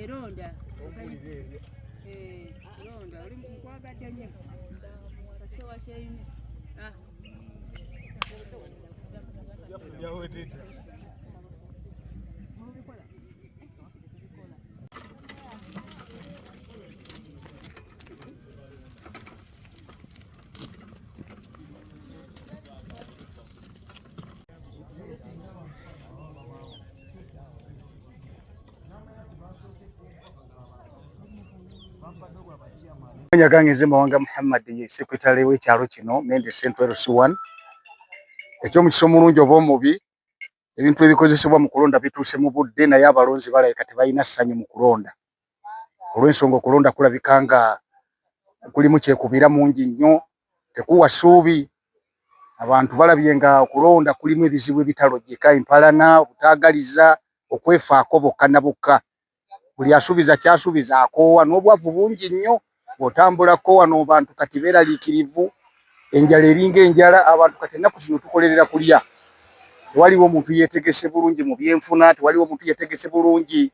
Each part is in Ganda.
Eronda. Eronda. Oli mukwagadde nnyo. Kasowa kyeyine. Nyagange Mawanga Muhammad ye secretary w'ekyalo kino Mende Central C1 eky'omukiso omulungi oba omubi ebintu ebikozesebwa mu kulonda bituuse mu budde naye abalonzi balabika tebalina ssanyu mu kulonda olw'ensonga okulonda kulabika nga kulimu kyekubira mungi nnyo tekuwa ssuubi abantu balabye nga okulonda kulimu ebizibu ebitalojjeka empalana obutaagaliza okwefaako bokka na bokka buli asuubiza kyasuubiza akoowa n'obwavu bungi nnyo bw'otambulako wano bantu kati beeraliikirivu enjala eringa enjala abantu kati ennaku zino tukolerera kulya tewaliwo omuntu yeetegese bulungi mu byenfuna tewaliwo omuntu yeetegese bulungi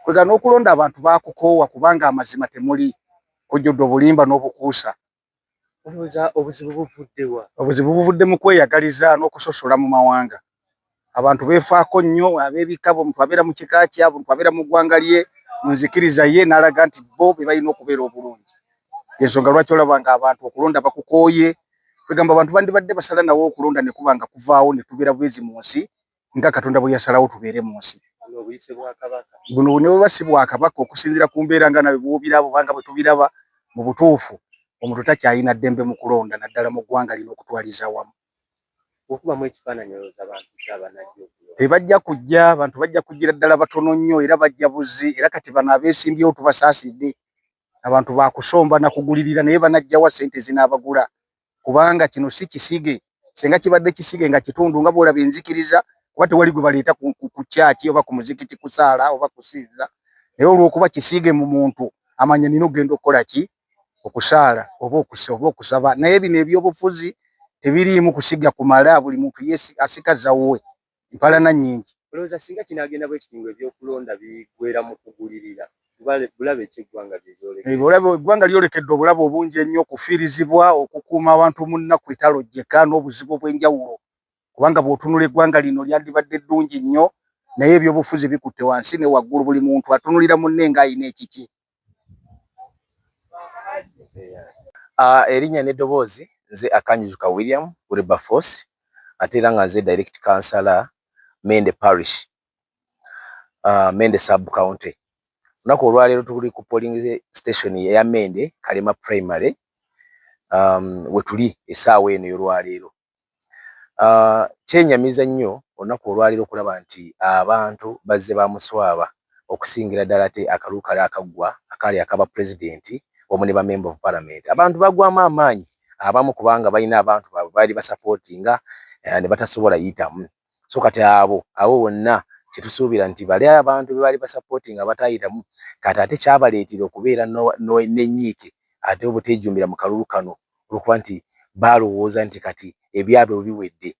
kwega n'okulonda abantu baakukoowa kubanga amazima temuli kujjudde obulimba n'obukuusa obuzibu buvuddewa obuzibu buvudde mu kweyagaliza n'okusosola mu mawanga abantu beefaako nnyo ab'ebika omuntu abeera mu kika kye omuntu abeera mu ggwanga lye mu nzikiriza ye n'alaga nti bo be balina okubeera obulungi ensonga lwaki olaba nga abantu okulonda bakukooye kwegamba abantu bandibadde basala nawo okulonda ne kuba nga kuvaawo ne tubeera bwezi mu nsi nga Katonda bwe yasalawo tubeere mu nsi buno ne bwe si Bwakabaka okusinziira ku mbeera nga nawe bw'obiraba obanga bwe tubiraba mu butuufu omuntu takyalina ddembe mu kulonda naddala mu ggwanga lino okutwaliza awamu okubamu ekifaananyi olowooza abantu kyabanajja tebajja kujja abantu bajja kujjira ddala batono nnyo era bajja buzzi era kati bano abeesimbyewo tubasaasidde abantu bakusomba na kugulirira naye banajjawa ssente zinaabagula kubanga kino si kisige senga kibadde kisige nga kitundu nga bw'olaba enzikiriza kuba tewali gwe baleeta ku kyaki oba ku muzikiti kusaala oba kusinza naye olw'okuba kisige mu muntu amanya nina okugenda okukola ki okusaala oba okusaba naye bino ebyobufuzi tebiriimu kusiga kumala buli muntu asikaza wuwe empalana nnyingi olowooza singa kinaagenda bw'ekitundu ebyokulonda bigwera mu kugulirira bulabe eky'eggwanga eggwanga lyolekedde obulabe obungi ennyo okufiirizibwa okukuuma abantu mu nnaku etalojjeka n'obuzibu obw'enjawulo kubanga bw'otunula eggwanga lino lyandibadde ddungi nnyo naye ebyobufuzi bikutte wansi ne waggulu buli muntu atunulira munne ng'ayina ekiki erinnya n'eddoboozi nze Akanyizuka William Wilberforce ate era nga nze direct councillor Mende Parish Mende Sub County lunaku olwaleero tuli ku polling station ya Mende Kalema Primary we tuli essaawa eno y'olwaleero kyenyamiza nnyo olunaku olwaleero okulaba nti abantu bazze bamuswaba okusingira ddala ate akalulu kali akaggwa akaali akaba pulezidenti wamu ne ba member of parliament abantu bagwamu amaanyi abamu kubanga balina abantu baabwe baali basapootinga ne batasobola yitamu so kati abo bonna kyetusuubira nti bali abantu be baali basapootinga batayitamu kati ate kyabaleetera okubeera n'ennyiike ate obuteejumbira mu kalulu kano olwokuba nti baalowooza nti kati ebyabwe biwedde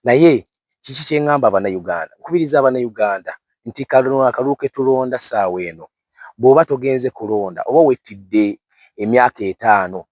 naye kiki kyeŋŋamba Abannayuganda nkubiriza Abannayuganda nti akalulu ke tulonda ssaawa eno bw'oba togenze kulonda oba wettidde emyaka 5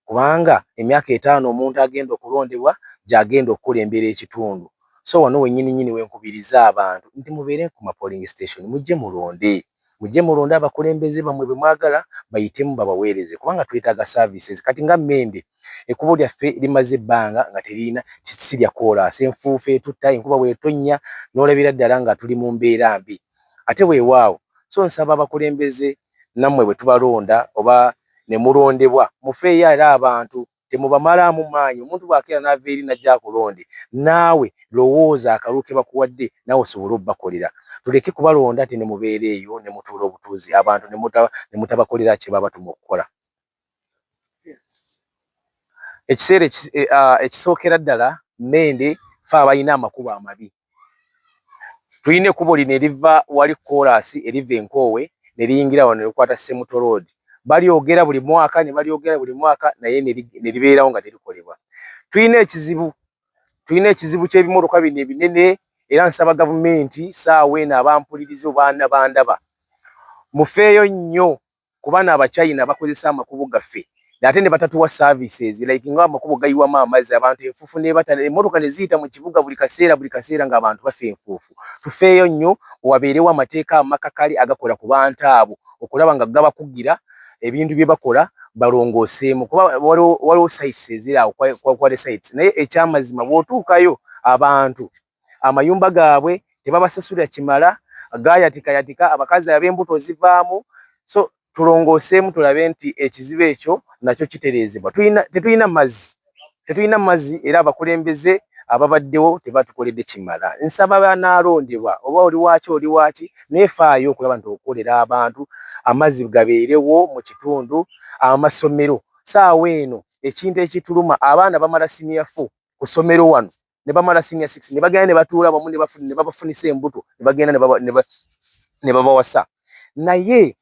kubanga emyaka 5 omuntu agenda okulondebwa gy'agenda okukulembera ekitundu so wano wennyini wenkubiriza abantu nti mubeere ku ma polling station mujje mulonde abakulembeze bammwe bwe mwagala bayitemu babaweereze kubanga twetaaga services kati nga Mende ekkubo lyaffe limaze ebbanga nga terina kisirya koolaasi enfuufu etutta enkuba bw'etonnya n'olabira ddala nga tuli mu mbeera mbi ate weewaawo so nsaba abakulembeze nammwe bwe tubalonda oba ne mulondebwa mufeeyo era abantu temubamalaamu maanyi omuntu bw'akeera n'ava eri najja akulonde naawe lowooza akalulu ke bakuwadde naawe osobole obbakolera tuleke kubalonda ati ne mubeera eyo ne mutuula obutuuzi abantu ne mutabakolera kye babatuma okukola ekiseera ekisookera ddala Mende fe abalina amakubo amabi tulina ekkubo lino eriva wali koolaasi eriva Enkoowe ne liyingira wano ne likwata Semuto Road balyogera buli mwaka ne balyogera buli mwaka naye ne libeerawo nga terikolebwa tulina ekizibu ky'ebimotoka bino ebinene era nsaba gavumenti saawe eno abampuliriza obaana bandaba mufeeyo nnyo kubana abachina bakozesa amakubo gaffe ate ne batatuwa services like nga amakubo gayiwamu amazzi abantu enfufu ne batale emmotoka ne ziyita mu kibuga buli kaseera ng'abantu bafa enfufu tufeeyo nnyo wabeerewo amateeka amakakali agakola ku bantu abo okulaba nga gabakugira ebintu bye bakola balongooseemu kuba waliwo sites eziraawo kwale sites naye ekyamazima bw'otuukayo abantu amayumba gaabwe tebabasasula kimala gayatika abakazi ab'embuto zivaamu so tulongooseemu tulabe nti ekizibu ekyo nakyo kitereezebwa tetulina mazzi era abakulembeze ababaddewo tebatukoledde kimala nsaba banaalondebwa oba oli waaki neefaayo okulaba nti okukolera abantu amazzi gabeerewo mu kitundu amasomero saawa eno ekintu ekituluma abaana bamala senior 4 ku ssomero wano ne bamala senior 6 ne bagenda ne batuula bamu ne babafunisa embuto ne bagenda ne babawasa naye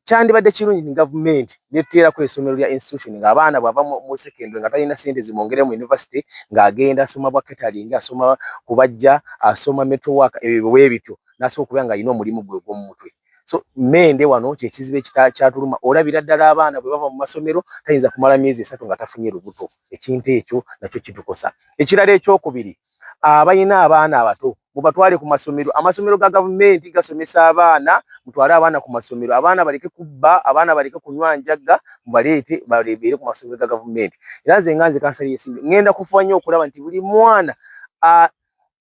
kyandibadde kirungi ni gavumenti netuteerako essomero lya institution ng'abaana bw'ava mu secondary nga talina sente zimwongere mu university ng'agenda asoma bwa catering asoma kubajja asoma metal work ebyo bityo n'asobola okubeera ng'alina omulimu gwe gw'omu mutwe so Mende wano kyekizibu kyatuluma olabira ddala abaana bwe bava mu masomero tayinza kumala myezi 3 nga tafunye lubuto ekintu ekyo nakyo kitukosa ekirala ekyokubiri abayina abaana abato mubatwale ku masomero amasomero ga gavumenti gasomesa abaana mutwale abaana ku masomero abaana baleke kubba abaana baleke kunywa njagga mubaleete balebeere ku masomero ga gavumenti era nze nganze kansali yesimbe ngenda kufanya okulaba nti buli mwana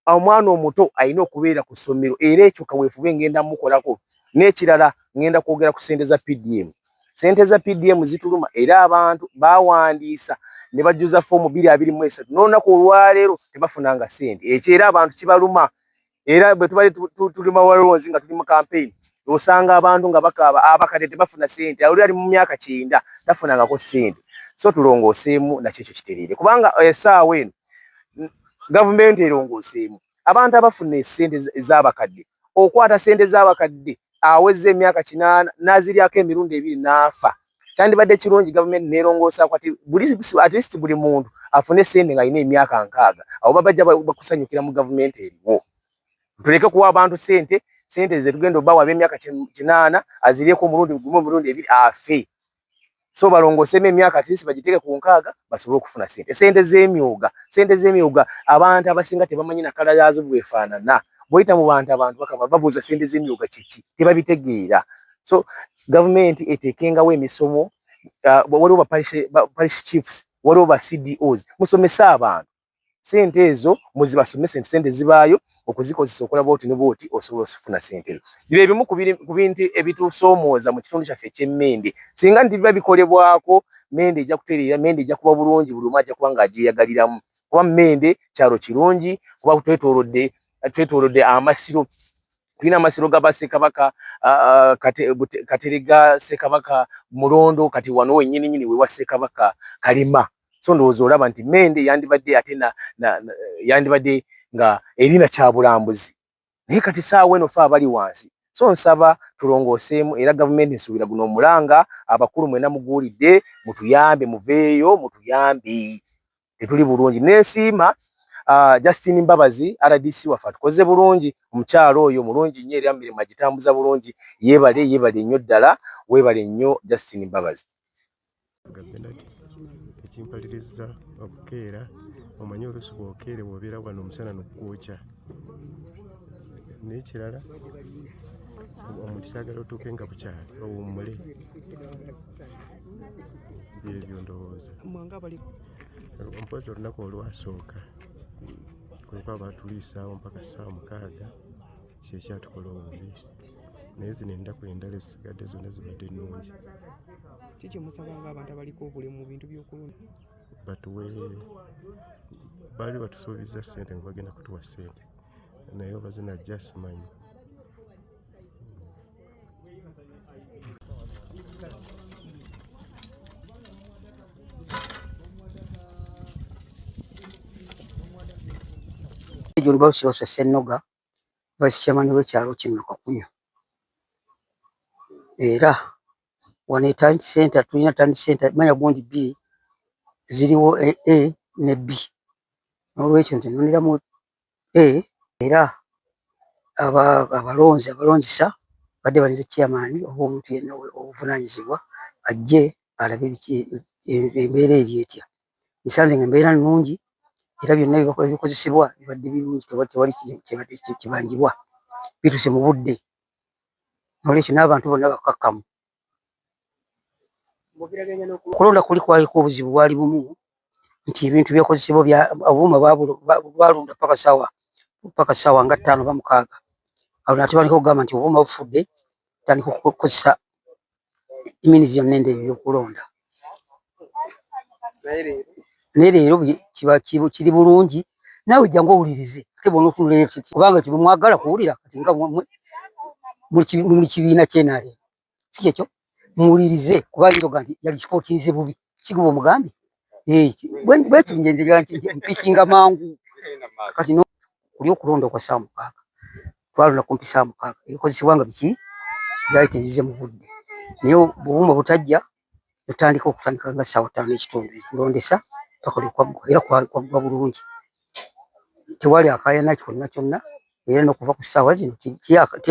omwana omuto alina okubeera ku ssomero era ekyo kaweefube ngenda mukolako n'ekirala ngenda kwogera ku ssente za PDM sente za PDM zituluma era abantu bawandiisa ne bajjuza foomu 223 n'olunaku olwaleero tebafunanga ssente ekyo era abantu kibaluma era bwe tubali tulima walonzi nga tuli mu campaign osanga abantu nga bakaaba abakadde tebafuna ssente oli ali mu myaka 9 tafunangako ssente so tulongooseemu nakyo ekyo kitereere kubanga essaawa eno gavumenti erongooseemu abantu abafuna ssente ez'abakadde okwata ssente z'abakadde aweze emyaka 8 naziryako emirundi 2 n'afa kyandibadde kirungi gavumenti neerongoosa kwati at least buli muntu afune ssente ng'alina emyaka 6 abo babajja bakusanyukira mu gavumenti eriwo tuleke kuwa abantu ssente ze tugenda obawa ab'emyaka 8 aziryeko omulundi gumu omulundi 2 afe so balongoosemu emyaka at least bagiteeke ku 6 basobole okufuna ssente ssente z'emyuga abantu abasinga tebamanyi nakala yaazo bwefaanana boyita mu bantu bakaba babuuza ssente z'emyuga kiki tebabitegeera so gavumenti eteekengawo emisomo waliwo parish chiefs waliwo ba CDOs musomese abantu ssente ezo muzibasomese ssente zibaayo okuzikozesa okulaba oti ne bwoti osobola okufuna ssente ezo bibe ebimu ku bintu ebitusoomooza mu kitundu kyaffe eky'Emmende singa nti biba bikolebwako Mmende ejja kutereera Mmende ejja kuba bulungi buli omu ajja kuba ng'agyeyagaliramu kuba Mmende kyalo kirungi kuba twetoolodde amasiro tulina amasiro ga Bassekabaka Katerega Ssekabaka Mulondo kati wano wennyini wewa Ssekabaka Kalema so ndowooza olaba nti Mmende yandibadde nga erina kyabulambuzi naye kati saawa eno fe abali wansi so nsaba tulongooseemu era gavumenti nsuubira guno omulanga abakulu mwena muguulidde mutuyambe muveeyo mutuyambe tetuli bulungi n'ensiima Justin Mbabazi RDC waffe tukoze bulungi omukyalo oyo mulungi nnyo era mirimu agitambuza bulungi yeebale nnyo ddala weebale nnyo Justin Mbabazi ekimpaliriza okukeera omanyi oluusi bw'okeere bw'obeera wano omusana n'okwokya n'ekirala omuntu kyagala otuuke nga bukyali owummule byebyo ndowooza mpozi olunaku olwasooka kulikuba batuliisaawo mpaka ssaawa 6 kyekyatukola obubi naye zino ennaku endala ezisigadde zonna zibadde nnungi kiki musabanga abantu abaliko obulemu mu bintu by'okulunda batuwe baali batusuubiza ssente nga bagenda kutuwa ssente naye oba zinajja simanyi John Bawusi Ssennoga vice chairman w'ekyalo kino Kakunya era wano Talent Center tulina Talent Center manya gundi B ziriwo A ne B olwekyo nze noneramu A era abalonzisa badde balinze chairman oba omuntu yenna obuvunanyizibwa ajje alabe embeera eri etya. Nsanze ng'embeera nnungi era byonna ebikozesebwa bibadde birungi, tewali kibangibwa, bituuse mu budde. Nolwekyo n'abantu bonna bakkakkamu. Okulonda kuli kwaliko obuzibu bwali bumu nti ebintu byakozesebwa obuuma balonda paka ssaawa nga 5 oba 6. Awo nate baliko okugamba nti obuuma bufudde, tandika okukozesa eminizi yonna endeeyo y'okulonda. Naye leero kiri bulungi, naawe jjangu owulirize ate bw'ona otunula kubanga mwagala kuwulira kati nga muli kibiina kyenale si kyekyo, muwulirize kuba njoga nti yali kipootinze bubi siguba omugambye bwekyo njenjera nti mpikinga mangu kati kuli okulonda kwa ssaawa 6 twalonda kumpi ssaawa 6 ebikozesebwa nga biki byali tebize mu budde. Naye obuuma butajja tutandika nga ssaawa 5 n'ekitundu tulondesa paka lwekwaggwa era kwaggwa bulungi, tewali akaayana kyonna kyonna. Era n'okuva ku ssaawa zino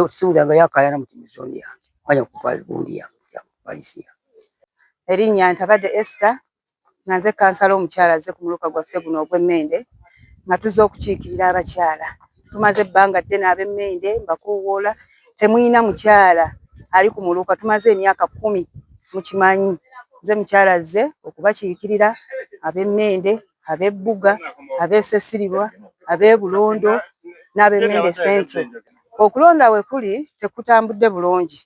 siwuliranga yakaayana mu zooni yange manya kupaali gundi yange palisi yange. Erinnya Ntabadde Esther nga nze kansala omukyala azze ku muluka gwaffe guno ogw'Emmende nga tuzze okukiikirira abakyala. Tumaze ebbanga ddene ab'Emmende mbakuwoola temuyina mukyala ali ku muluka, tumaze emyaka 10 mukimanyi. Nze mukyala azze okubakiikirira ab'Emmende, ab'Ebbuga, ab'Essesiribwa, ab'Ebulondo n'ab'Emmende Central. Okulonda we kuli tekutambudde bulungi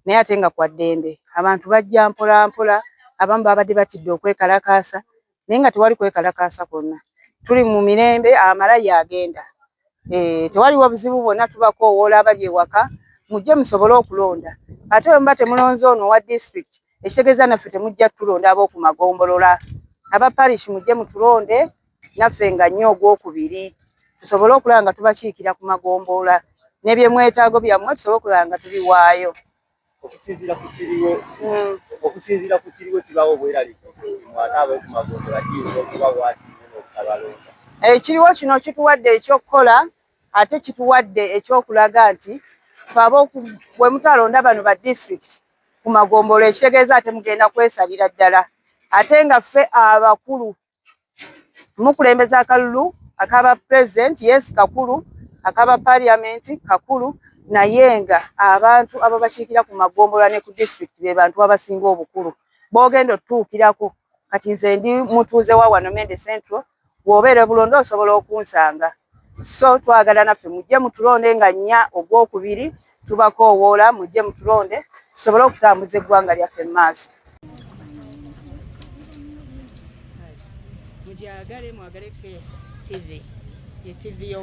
naye ate nga kwa ddembe. Abantu bajja mpola mpola, abamu babadde batidde okwekalakaasa naye nga tewali kwekalakaasa kwonna. Tuli mu mirembe, amalayi agenda. Tewaliwo buzibu bwonna, tubakoowoola abali ewaka mujje musobole okulonda. Ate bwe muba temulonze ono owa district ekitegeeza naffe temujja tulonda ab'oku magombolola. Aba parish mujje mutulonde naffe nga nnyo ogwokubiri tusobole okulaba nga tubakiikira ku magombolola n'ebyemwetaago byammwe tusobole okulaba nga tubiwaayo. Okusinziira ku kiriwo kibawo obweraliikirivu ate ab'oku magombolola kiyinza okuba bwasiimye n'obutabalonda. Ekiriwo kino kituwadde ekyokukola ate kituwadde ekyokulaga nti ffe bwe mutalonda bano ba district ku magombolola ekitegeeza ate mugenda kwesalira ddala. Ate nga ffe abakulu mukulembeza akalulu akaba president yes kakulu, akaba parliament kakulu, naye nga abantu abo bakiikira ku magombolola ne ku district be bantu abasinga obukulu b'ogenda otuukirako. Kati nze ndi mutuuze wa wano Mmende Central, bw'obeera Bulondo osobola okunsanga. So twagala naffe mujje mutulonde nga nnya ogwokubiri, tubakoowoola mujje mutulonde tusobole okutambuza eggwanga lyaffe mu maaso. Mwagale KS TV, ye TV